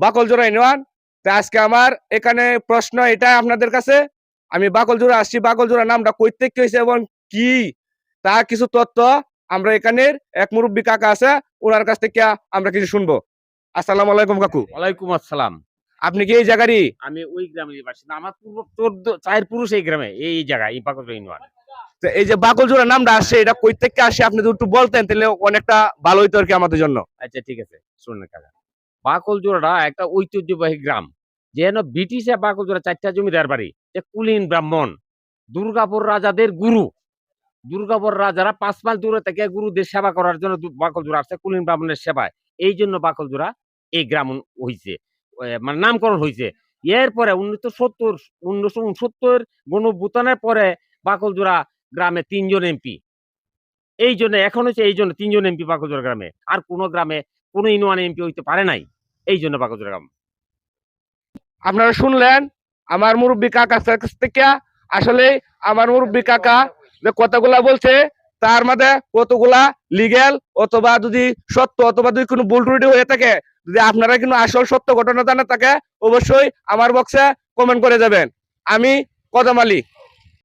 Bakaljora union. তো আজকে আমার এখানে প্রশ্ন এটা আপনাদের কাছে, আমি বাকলজোড়া আসছি, বাকলজোড়া নামটা কই থেকে হয়েছে এবং কি তা কিছু তথ্য আমরা এখানের এক মুরব্বী কাকা আছে, ওনার কাছ থেকে আমরা কিছু শুনবো। আসসালামু আলাইকুম কাকু। ওয়ালাইকুম আসসালাম। আপনি কি এই জায়গারই? আমি ওই গ্রামের বাসিন্দা। আমার পূর্ব ৪ পুরুষ এই গ্রামে, এই জায়গায়, এই বাকলজোড়া ইউনিয়ন। তো এই যে বাকলজোড়া নামটা আসছে, এটা কই থেকে আসে আপনি যদি একটু বলতেন তাহলে অনেকটা ভালো হইতো আর কি আমাদের জন্য। আচ্ছা ঠিক আছে, শুনুন কাকা। বাকলজোড়াটা একটা ঐতিহ্যবাহী গ্রাম। যেন ব্রিটিশে বাকলজোড়া ৪টা জমিদার বাড়ি। যে কুলীন ব্রাহ্মণ, দুর্গাপুর রাজাদের গুরু। দুর্গাপুর রাজারা ৫ মাইল দূরে থেকে গুরুদের সেবা করার জন্য বাকলজোড়া আসছে কুলীন ব্রাহ্মণের সেবায়। এই জন্য বাকলজোড়া এই গ্রাম হইছে, মানে নামকরণ হইছে। এরপরে ১৯৬৯ গণঅভ্যুত্থানের পরে বাকলজোড়া গ্রামে ৩ জন এমপি। এই জন্য এখন হচ্ছে এই জন্য ৩ জন এমপি বাকলজোড়া গ্রামে। আর কোন গ্রামে কোন ইউনিয়নে এমপি হইতে পারে নাই। এই জন্য বাকলজোড়া গ্রাম। আপনারা শুনলেন আমার মুরব্বী কাকার কাছ থেকে। আসলে আমার মুরব্বী কাকা যে কথাগুলা বলছে তার মধ্যে কতগুলা লিগেল অথবা যদি সত্য অথবা যদি কোনো ভুল ত্রুটি হয়ে থাকে, যদি আপনারা কিন্তু আসল সত্য ঘটনা জানা থাকে, অবশ্যই আমার বক্সে কমেন্ট করে যাবেন। আমি কদম আলী।